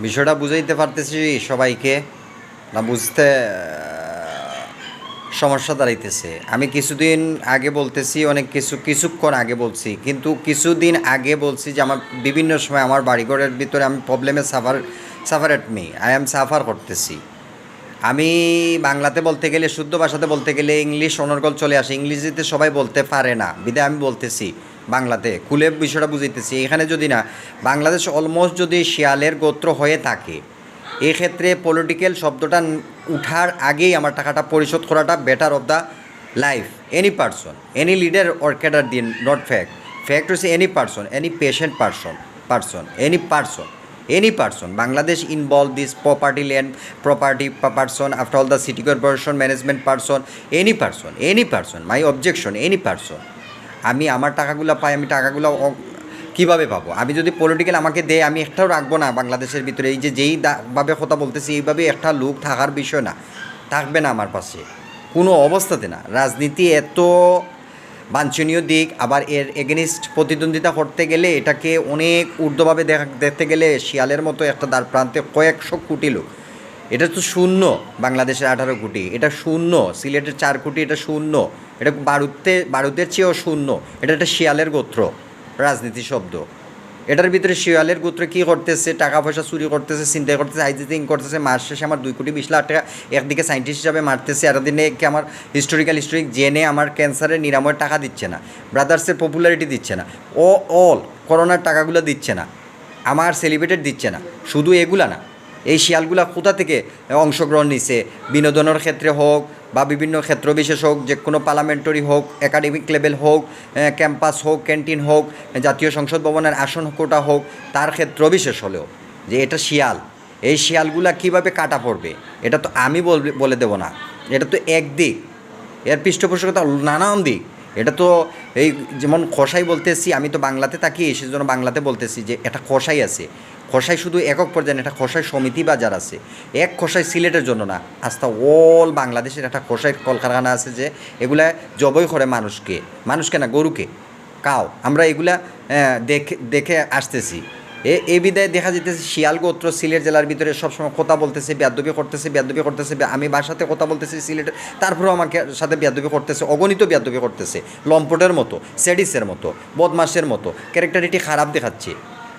বিষয়টা বুঝাইতে পারতেছি সবাইকে, না বুঝতে সমস্যা দাঁড়াইতেছে। আমি কিছুদিন আগে বলতেছি, অনেক কিছুক্ষণ আগে বলছি, কিন্তু কিছুদিন আগে বলছি যে আমার বিভিন্ন সময় আমার বাড়িঘরের ভিতরে আমি প্রবলেমে suffer at me, I am suffer করতেছি। আমি বাংলাতে বলতে গেলে, শুদ্ধ ভাষাতে বলতে গেলে ইংলিশ অনর্গল চলে আসে, ইংরেজিতে সবাই বলতে পারে না, বিধায় আমি বলতেছি বাংলাতে খুলে বিষয়টা বুঝাইতেছি। এখানে যদি না বাংলাদেশ অলমোস্ট যদি শিয়ালের গোত্র হয়ে থাকে, এক্ষেত্রে পলিটিক্যাল শব্দটা উঠার আগেই আমার টাকাটা পরিশোধ করাটা better of the life. Any person, any leader or cadre দিন, নট ফ্যাক্ট। ফ্যাক্ট হচ্ছে any person, any patient person, any person Bangladesh involved this property land property person after all the city corporation management person, any person my objection any person। আমি আমার টাকাগুলো পাই, আমি টাকাগুলো কীভাবে পাবো? আমি যদি পলিটিক্যাল আমাকে দেয়, আমি একটাও রাখবো না বাংলাদেশের ভিতরে। এই যে ভাবে কথা বলতেছি, এইভাবে একটা লোক থাকার বিষয় না, থাকবে না আমার পাশে কোনো অবস্থাতে না। রাজনীতি এত বাঞ্ছনীয় দিক, আবার এর এগেনিস্ট প্রতিদ্বন্দ্বিতা করতে গেলে এটাকে অনেক ঊর্ধ্বভাবে দেখতে গেলে শিয়ালের মতো একটা দ্বার প্রান্তে কয়েকশো কোটি লোক, এটা তো শূন্য। বাংলাদেশের 18 কোটি, এটা শূন্য। সিলেটের 4 কোটি, এটা শূন্য। এটা বারুদের চেয়েও শূন্য। এটা একটা শিয়ালের গোত্র রাজনীতি শব্দ। এটার ভিতরে শিয়ালের গোত্র কী করতেছে? টাকা পয়সা চুরি করতেছে, চিন্তা করতেছে, হাইজিটিং করতেছে। মাস শেষে আমার 2,20,00,000 টাকা একদিকে সায়েন্টিস্ট হিসাবে মারতেছে, এতদিনে কি আমার হিস্টোরিক জেনে আমার ক্যান্সারের নিরাময়ের টাকা দিচ্ছে না, ব্রাদার্সের পপুলারিটি দিচ্ছে না, অল করোনার টাকাগুলো দিচ্ছে না, আমার সেলিব্রেটেড দিচ্ছে না। শুধু এগুলা না, এই শিয়ালগুলা কোথা থেকে অংশগ্রহণ নিছে? বিনোদনের ক্ষেত্রে হোক বা বিভিন্ন ক্ষেত্র বিশেষ হোক, যে কোনো পার্লামেন্টারি হোক, একাডেমিক লেভেল হোক, ক্যাম্পাস হোক, ক্যান্টিন হোক, জাতীয় সংসদ ভবনের আসন কোটা হোক, তার ক্ষেত্র বিশেষ হলেও যে এটা শিয়াল, এই শিয়ালগুলা কীভাবে কাটা পড়বে এটা তো আমি বলে দেবো না। এটা তো একদিক, এর পৃষ্ঠপোষকতা নানান দিক। এটা তো এই যেমন কসাই বলতেছি, আমি তো বাংলাতে তাকিয়ে সেজন্য বাংলাতে বলতেছি যে এটা কসাই আছে। খসাই শুধু একক পর্যায়ে, একটা খসাই সমিতি বাজার আছে। এক খসাই সিলেটের জন্য না, আস্থা অল বাংলাদেশের একটা খসাই কলকারখানা আছে যে এগুলা জবই করে মানুষকে না গরুকে কাও। আমরা এগুলা দেখে আসতেছি। এই বিদায় দেখা যেতেছে শিয়াল গোত্র সিলেট জেলার ভিতরে সবসময় কথা বলতেছে, বেয়াদবি করতেছে। আমি বাসাতে কথা বলতেছি সিলেটের, তারপরেও আমাকে সাথে বেয়াদবি করতেছে, অগণিত বেয়াদবি করতেছে, লম্পটের মতো, স্যাডিসের মতো, বদমাসের মতো, ক্যারেক্টারিটি খারাপ দেখাচ্ছে।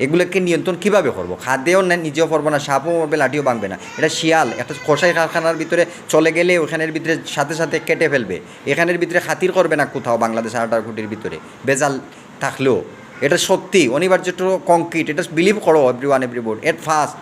এগুলোকে নিয়ন্ত্রণ কীভাবে করবো? খাদ্যেও না, নিজেও পারবো না, সাপও মরবে, লাঠিও ভাঙবে না। এটা শিয়াল একটা কষাই কারখানার ভিতরে চলে গেলে ওখানের ভিতরে সাথে কেটে ফেলবে। এখানের ভিতরে খাতির করবে না কোথাও বাংলাদেশ 18 কোটির ভিতরে বেজাল থাকলেও। এটা সত্যি অনিবার্য, কংক্রিট। এটা বিলিভ করো এভরিওয়ান এভরিবোর্ড এট ফার্স্ট।